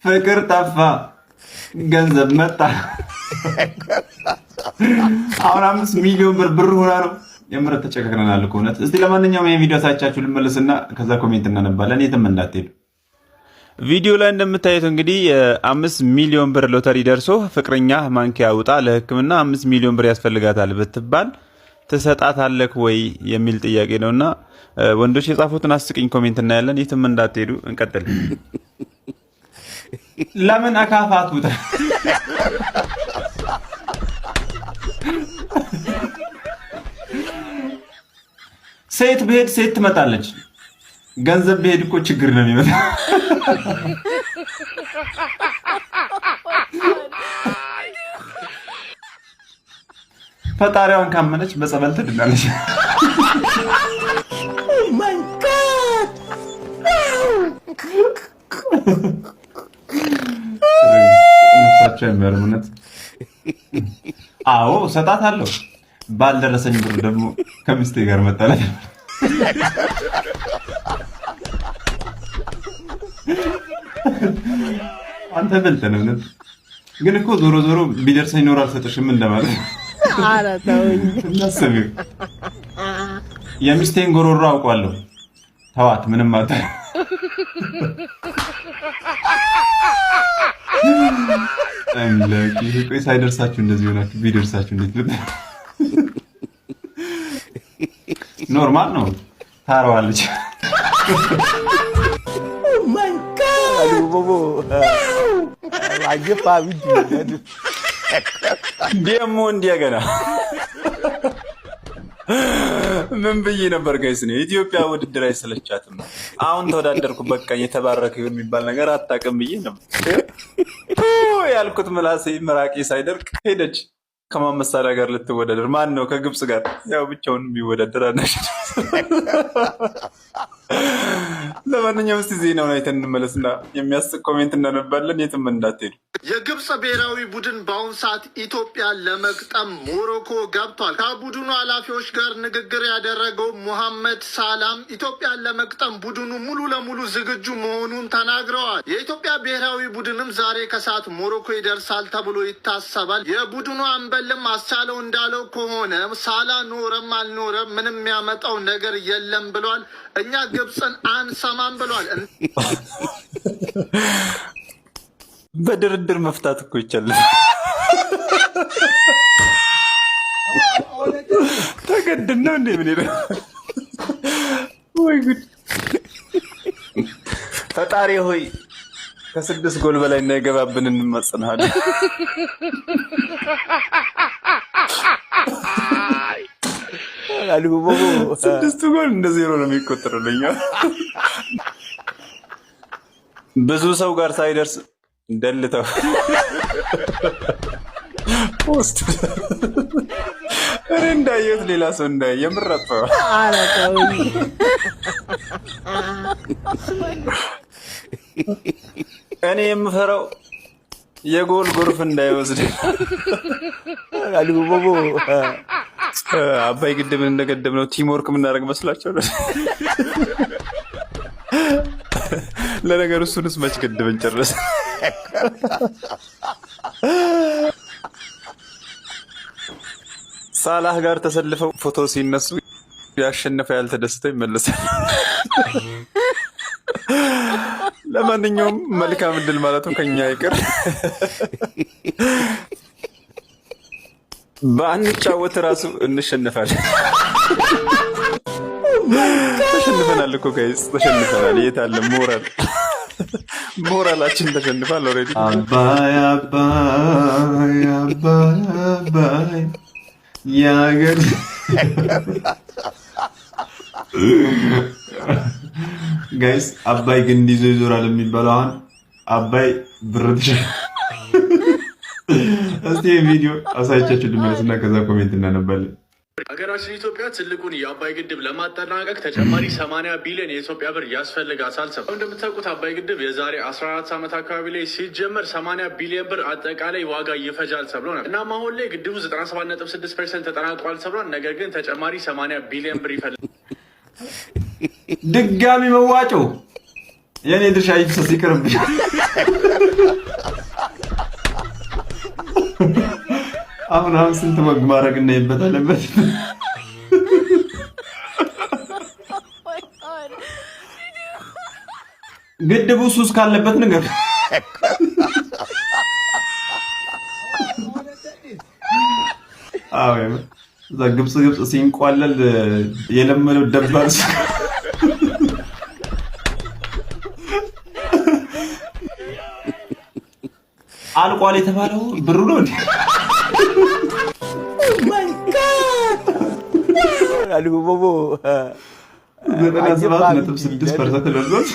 ፍቅር ጠፋ፣ ገንዘብ መጣ። አሁን 5 ሚሊዮን ብር ሆና ነው። የምረት ተጨካክረናል እኮ እውነት። እስቲ ለማንኛውም ይሄን ቪዲዮ ሳይቻችሁ ልመለስና ከዛ ኮሜንት እናነባለን። የትም እንዳትሄዱ። ቪዲዮ ላይ እንደምታዩት እንግዲህ 5 ሚሊዮን ብር ሎተሪ ደርሶ ፍቅረኛ ማንኪያ ውጣ ለሕክምና 5 ሚሊዮን ብር ያስፈልጋታል ብትባል ትሰጣታለህ ወይ የሚል ጥያቄ ነውና ወንዶች የጻፉትን አስቂኝ ኮሜንት እናያለን። የትም እንዳትሄዱ። እንቀጥል። ለምን አካፋት ውጣ? ሴት ብሄድ ሴት ትመጣለች። ገንዘብ ብሄድ እኮ ችግር ነው የሚመጣ። ፈጣሪዋን ካመነች በጸበል ትድናለች። ነፍሳቸው የሚያርሙነት። አዎ እሰጣታለሁ። ባልደረሰኝ ብር ደግሞ ከሚስቴ ጋር መጣላት። አንተ በልተ ነው እውነት። ግን እኮ ዞሮ ዞሮ ቢደርሰኝ ኖር አልሰጥሽም እንደማለት። ኧረ ተውኝ። እናስቢው። የሚስቴን ጎሮሮ አውቋለሁ። ተዋት፣ ምንም አታ አምላክ። ቆይ ሳይደርሳችሁ እንደዚህ ሆናችሁ ቢደርሳችሁ እንዴት ልብ። ኖርማል ነው። ታረዋለች። ደሞ እንደገና ምን ብዬ ነበር ጋይስ? ነው ኢትዮጵያ ውድድር አይሰለቻትም። አሁን ተወዳደርኩ በቃ የተባረከ ይሁን የሚባል ነገር አታውቅም ብዬ ነበር ያልኩት። ምላሴ ምራቄ ሳይደርቅ ሄደች ከማን መሳሪያ ጋር ልትወዳደር? ማን ነው? ከግብጽ ጋር። ያው ብቻውን የሚወዳደር አናሽ። ለማንኛውም እስቲ ዜናውን አይተን እንመለስና የሚያስቅ ኮሜንት እናነባለን። የትም እንዳትሄዱ። የግብጽ ብሔራዊ ቡድን በአሁኑ ሰዓት ኢትዮጵያን ለመግጠም ሞሮኮ ገብቷል። ከቡድኑ ኃላፊዎች ጋር ንግግር ያደረገው ሙሐመድ ሳላም ኢትዮጵያን ለመግጠም ቡድኑ ሙሉ ለሙሉ ዝግጁ መሆኑን ተናግረዋል። የኢትዮጵያ ብሔራዊ ቡድንም ዛሬ ከሰዓት ሞሮኮ ይደርሳል ተብሎ ይታሰባል። የቡድኑ አንበልም አስቻለው እንዳለው ከሆነ ሳላ ኖረም አልኖረም ምንም የሚያመጣው ነገር የለም ብሏል። እኛ ግብፅን አንሰማም ብሏል። በድርድር መፍታት እኮ ይቻላል። ተገድን ነው እንዴ? ምን ይላል? ወይ ጉድ! ፈጣሪ ሆይ ከ6 ጎል በላይ እንዳይገባብን እንማጸናለን። ስድስቱ ጎል እንደ 0 ነው የሚቆጠሩልኛ። ብዙ ሰው ጋር ሳይደርስ ደልተው ፖስት እኔ እንዳየሁት ሌላ ሰው እንዳየ የምረጠው። እኔ የምፈራው የጎል ጎርፍ እንዳይወስድ። አባይ ግድብን እንደገደብ ነው ቲምወርክ የምናደርግ መስላቸው ነው። ለነገሩ እሱንስ መች ገድበን ጨረሰ። ሳላህ ጋር ተሰልፈው ፎቶ ሲነሱ ያሸነፈ ያልተደሰተው ይመለሳል። ለማንኛውም መልካም እድል ማለቱ ከኛ አይቀር። በአንጫወት ራሱ እንሸነፋለን። ተሸንፈናል እኮ ጋይስ፣ ተሸንፈናል። የት አለ ሞራል? ሞራላችን ተሸንፋል ኦልሬዲ። አባይ አባይ አባይ አባይ ያገር ጋይስ፣ አባይ ግን ይዞ ይዞራል የሚባለው አሁን አባይ ብርት። እስቲ ቪዲዮ አሳይቻችሁ ልመለስና ከዛ ኮሜንት እናነባለን። ሀገራችን ኢትዮጵያ ትልቁን የአባይ ግድብ ለማጠናቀቅ ተጨማሪ 80 ቢሊዮን የኢትዮጵያ ብር ያስፈልጋታል። እንደምታውቁት አባይ ግድብ የዛሬ 14 ዓመት አካባቢ ላይ ሲጀመር 80 ቢሊዮን ብር አጠቃላይ ዋጋ ይፈጃል ተብሎ ነበር። እናም አሁን ላይ ግድቡ 97.6% ተጠናቋል ተብሏል። ነገር ግን ተጨማሪ 80 ቢሊዮን ብር ይፈልጋል። ድጋሚ መዋጮ የኔ ድርሻ ይፍሰስ ይቅርብኝ። አሁን ስንት ወግ ማድረግ እናይበታለን። ግድቡ ሱስ ካለበት ነገር አዎ እዛ ግብጽ ሲንቋለል የለመደው ደባል አልቋል የተባለው ብሩ ነው እንዴ? ማይ ጋድ አሉ ቦቦ 97.6% ለሎት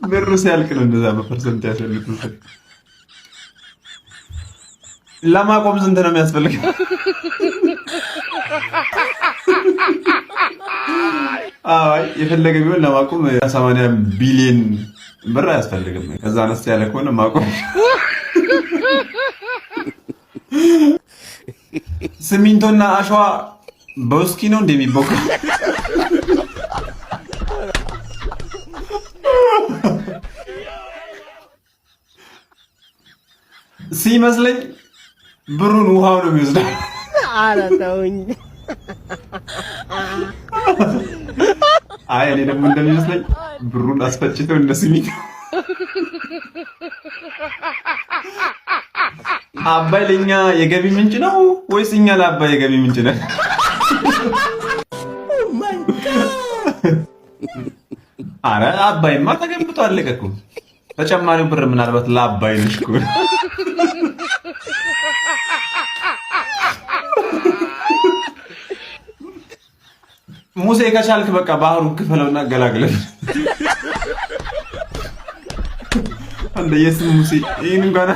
ብሩ ሲያልቅ ነው እንደዛ በፐርሰንት ያሸልኩት። ለማቆም ስንት ነው የሚያስፈልገው? አይ የፈለገ ቢሆን ለማቆም 80 ቢሊዮን ብር አያስፈልግም። ከዛ አነስ ያለ ከሆነ ማቆም። ሲሚንቶና አሸዋ በውስኪ ነው እንደሚቦካው። ሲመስለኝ ብሩን ውሃው ነው የሚወስደው። ኧረ ተውኝ። አይ እኔ ደግሞ እንደሚመስለኝ ብሩን አስፈጭተው እንደ ሲሚንቶ። አባይ ለኛ የገቢ ምንጭ ነው ወይስ እኛ ለአባይ የገቢ ምንጭ ነን? አረ አባይማ ተገንብቶ አለቀ እኮ። ተጨማሪው ብር ምናልባት ለአባይ ነሽ እኮ። ሙሴ ከቻልክ በቃ ባህሩን ክፈለውና ገላግለን። አንደ የስም ሙሴ ይሄን እንኳን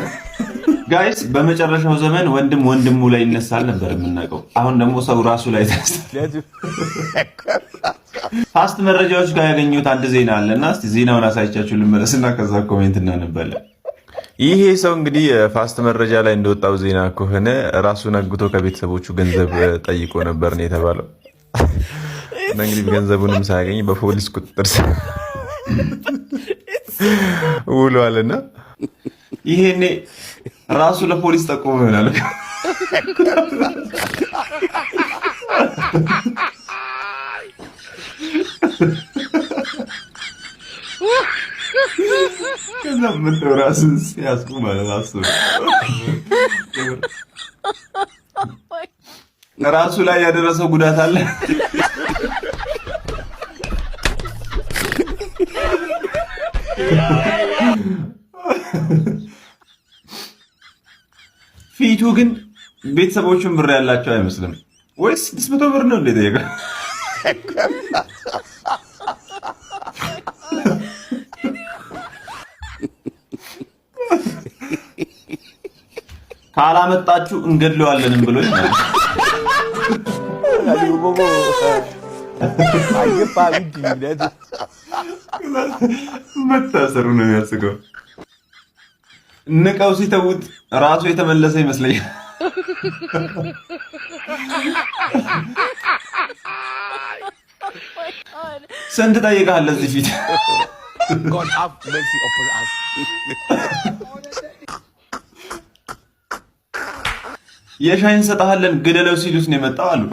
ጋይስ፣ በመጨረሻው ዘመን ወንድም ወንድሙ ላይ ይነሳል ነበር የምናውቀው። አሁን ደግሞ ሰው ራሱ ላይ ተነስቷል። ፋስት መረጃዎች ጋር ያገኘሁት አንድ ዜና አለና እስቲ ዜናውን አሳይቻችሁ ልመለስና ከዛ ኮሜንት እናነባለን። ይሄ ሰው እንግዲህ ፋስት መረጃ ላይ እንደወጣው ዜና ከሆነ ራሱን አግቶ ከቤተሰቦቹ ገንዘብ ጠይቆ ነበር ነው የተባለው። እና እንግዲህ ገንዘቡንም ሳያገኝ በፖሊስ ቁጥጥር ስር ውሏልና ይሄኔ ራሱ ለፖሊስ ጠቆመ ይሆናል። ከዛ ምን ራስን ሲያስቁ ማለት አስቡ። ራሱ ላይ ያደረሰው ጉዳት አለ። ፊቱ ግን ቤተሰቦቹን ብር ያላቸው አይመስልም። ወይስ 600 ብር ነው እንዴ ጠየቀ? ካላመጣችሁ እንገድለዋለንም ብሎ ይላል። መታሰሩ ነው የሚያስገው። ንቀው ሲተውት ራሱ የተመለሰ ይመስለኛል። ስንት ጠይቀሃል ለዚህ ፊት? የሻይን ሰጣለን ግደለው ሲሉስ ነው የመጣው አሉ።